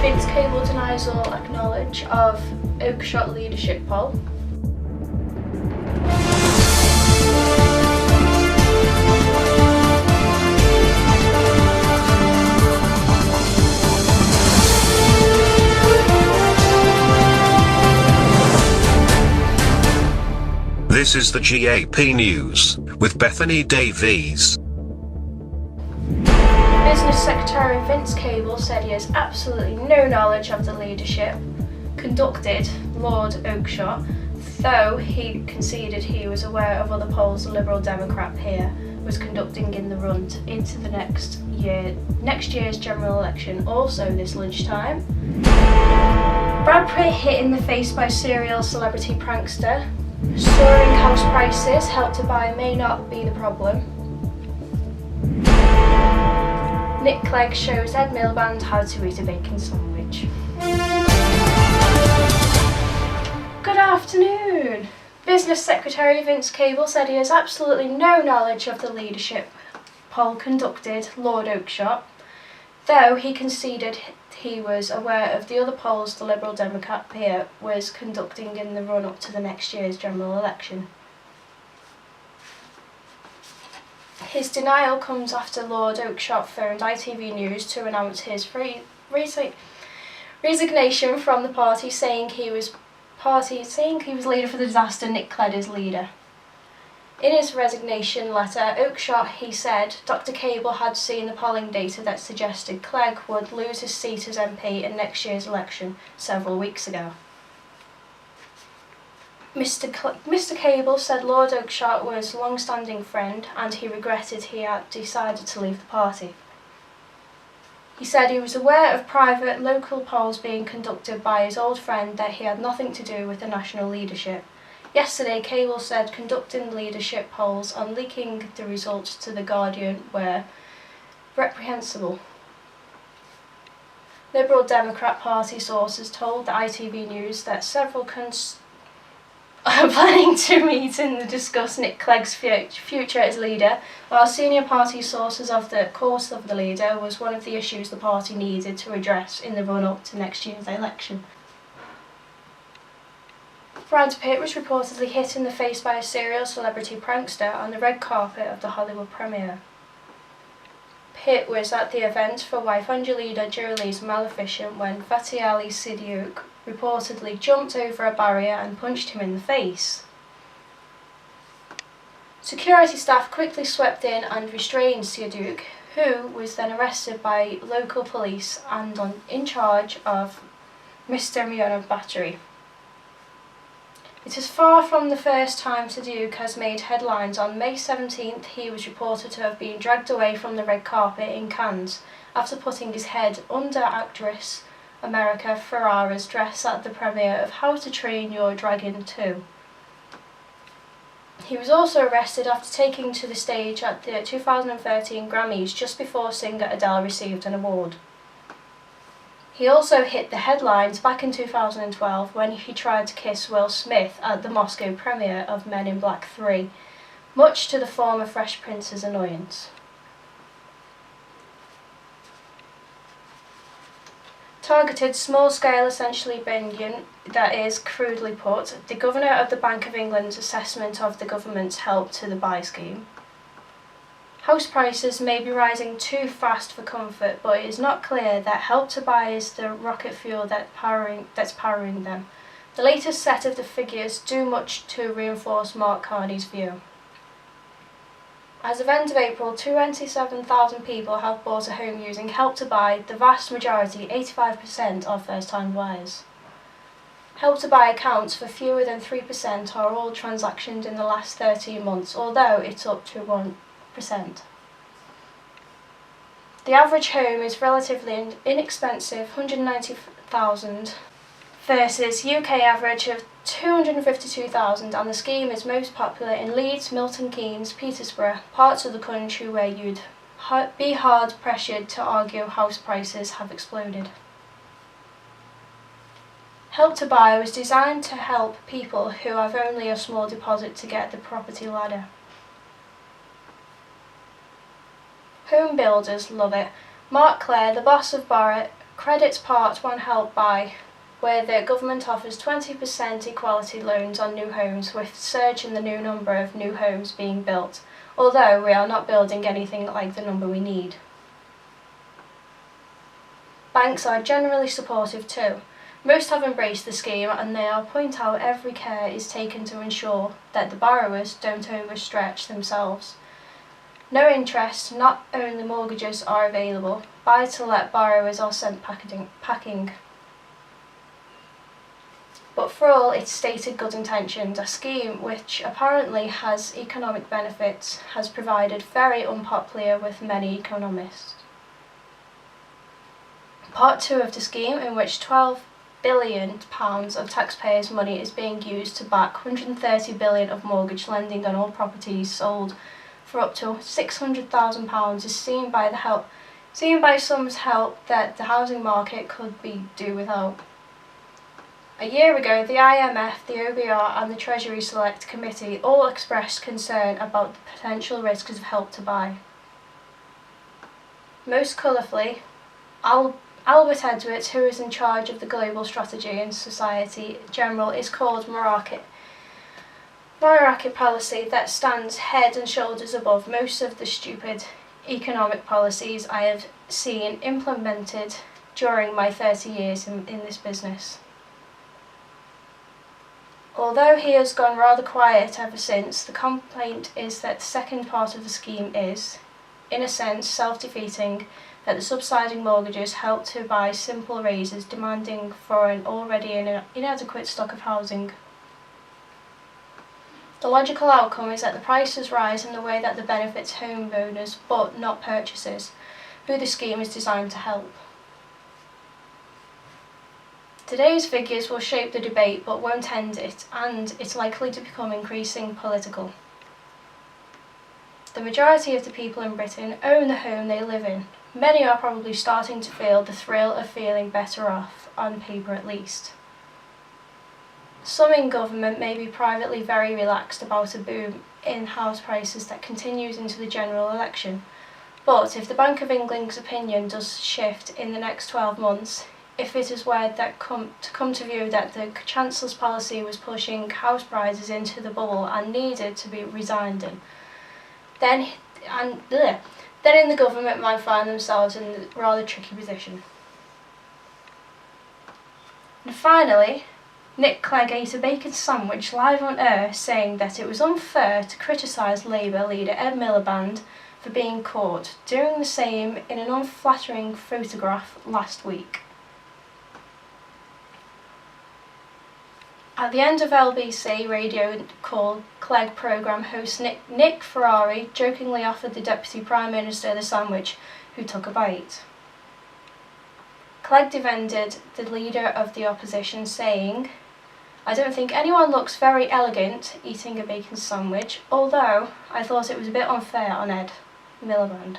Vince Cable denies all knowledge of Oakeshott leadership poll. This is the GAP News with Bethany Davies. Business Secretary Vince Cable said he has absolutely no knowledge of the leadership conducted Lord Oakeshott, though he conceded he was aware of other polls the Liberal Democrat peer was conducting in the run into the next year's general election, also this lunchtime. Brad Pitt hit in the face by serial celebrity prankster. Soaring house prices, Help to Buy may not be the problem. Nick Clegg shows Ed Miliband how to eat a bacon sandwich. Good afternoon! Business Secretary Vince Cable said he has absolutely no knowledge of the leadership poll conducted Lord Oakeshott, though he conceded he was aware of the other polls the Liberal Democrat peer was conducting in the run-up to the next year's general election. His denial comes after Lord Oakeshott phoned ITV News to announce his resignation from the party, saying he was leader for the disaster Nick Clegg is leader. In his resignation letter, Oakeshott, he said, Dr Cable had seen the polling data that suggested Clegg would lose his seat as MP in next year's election several weeks ago. Mr Cable said Lord Oakeshott was a long-standing friend and he regretted he had decided to leave the party. He said he was aware of private local polls being conducted by his old friend that he had nothing to do with the national leadership. Yesterday, Cable said conducting leadership polls and leaking the results to The Guardian were reprehensible. Liberal Democrat Party sources told the ITV News that several are planning to meet and discuss Nick Clegg's future as leader, while senior party sources of the course of the leader was one of the issues the party needed to address in the run-up to next year's election. Brad Pitt was reportedly hit in the face by a serial celebrity prankster on the red carpet of the Hollywood premiere. Pitt was at the event for wife Angelina Jolie's Maleficent when Fatih Ali Siddique reportedly jumped over a barrier and punched him in the face. Security staff quickly swept in and restrained Siddique, who was then arrested by local police and in charge of misdemeanor battery. It is far from the first time Siddique has made headlines. On May 17th, he was reported to have been dragged away from the red carpet in Cannes after putting his head under actress America Ferrera's dress at the premiere of How to Train Your Dragon 2. He was also arrested after taking to the stage at the 2013 Grammys just before singer Adele received an award. He also hit the headlines back in 2012 when he tried to kiss Will Smith at the Moscow premiere of Men in Black 3, much to the former Fresh Prince's annoyance. Targeted small-scale essentially Benyon, that is, crudely put, the Governor of the Bank of England's assessment of the government's help to the buy scheme. House prices may be rising too fast for comfort, but it is not clear that Help to Buy is the rocket fuel that's powering them. The latest set of the figures do much to reinforce Mark Carney's view. As of end of April, 27,000 people have bought a home using Help to Buy, the vast majority, 85%, are first-time buyers. Help to Buy accounts for fewer than 3% of all transactions in the last 13 months, although it's up to 1%. The average home is relatively inexpensive, $190,000 versus UK average of $252,000, and the scheme is most popular in Leeds, Milton Keynes, Peterborough, parts of the country where you'd be hard pressured to argue house prices have exploded. Help to Buy was designed to help people who have only a small deposit to get the property ladder. Home builders love it. Mark Clare, the boss of Credit's Part 1 Help Buy, where the government offers 20% equality loans on new homes, with a surge in the new number of new homes being built, although we are not building anything like the number we need. Banks are generally supportive too. Most have embraced the scheme, and they point out every care is taken to ensure that the borrowers don't overstretch themselves. No interest, not only mortgages are available, buy-to-let borrowers are sent packing. But for all its stated good intentions, a scheme which apparently has economic benefits has provided very unpopular with many economists. Part 2 of the scheme, in which £12 billion of taxpayers' money is being used to back £130 billion of mortgage lending on all properties sold for up to £600,000, is seen by some's help that the housing market could be do without. A year ago, the IMF, the OBR and the Treasury Select Committee all expressed concern about the potential risks of Help to Buy. Most colourfully, Albert Edwards, who is in charge of the global strategy in Society General, is called Market policy that stands head and shoulders above most of the stupid economic policies I have seen implemented during my 30 years in this business. Although he has gone rather quiet ever since, the complaint is that the second part of the scheme is, in a sense, self-defeating, that the subsiding mortgages help to buy simple raises demanding for an already inadequate stock of housing. The logical outcome is that the prices rise in the way that the benefits homeowners but not purchasers, who the scheme is designed to help. Today's figures will shape the debate but won't end it, and it's likely to become increasingly political. The majority of the people in Britain own the home they live in. Many are probably starting to feel the thrill of feeling better off, on paper at least. Some in government may be privately very relaxed about a boom in house prices that continues into the general election, but if the Bank of England's opinion does shift in the next 12 months, if it is where that come to view that the Chancellor's policy was pushing house prices into the bubble and needed to be resigned in, then in the government might find themselves in a rather tricky position. And finally, Nick Clegg ate a bacon sandwich live on air, saying that it was unfair to criticise Labour leader Ed Miliband for being caught doing the same in an unflattering photograph last week. At the end of LBC radio call, Clegg programme host Nick Ferrari jokingly offered the Deputy Prime Minister the sandwich, who took a bite. Clegg defended the leader of the opposition, saying, "I don't think anyone looks very elegant eating a bacon sandwich, although I thought it was a bit unfair on Ed Miliband."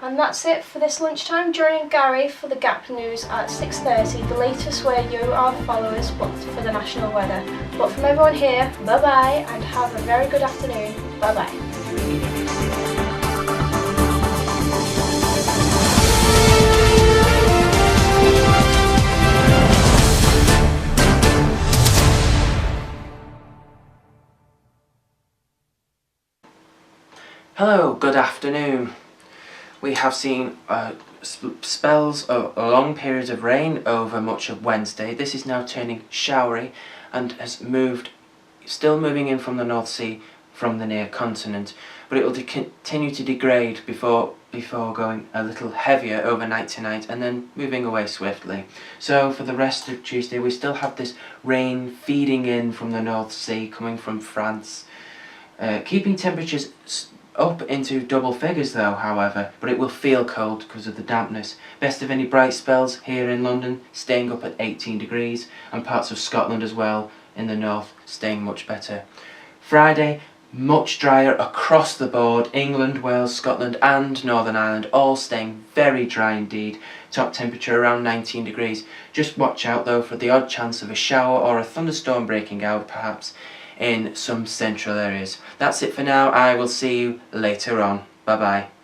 And that's it for this lunchtime. Join Gary for the Gap News at 6:30, the latest where you are followers but for the national weather. But from everyone here, bye bye and have a very good afternoon. Bye bye. Hello, good afternoon. We have seen spells of long periods of rain over much of Wednesday. This is now turning showery and has still moving in from the North Sea from the near continent, but it will continue to degrade before going a little heavier overnight tonight and then moving away swiftly. So for the rest of Tuesday we still have this rain feeding in from the North Sea coming from France, keeping temperatures up into double figures though, however, but it will feel cold because of the dampness. Best of any bright spells here in London, staying up at 18 degrees, and parts of Scotland as well in the north, staying much better. Friday, much drier across the board. England, Wales, Scotland and Northern Ireland all staying very dry indeed. Top temperature around 19 degrees. Just watch out though for the odd chance of a shower or a thunderstorm breaking out perhaps in some central areas. That's it for now. I will see you later on. Bye bye.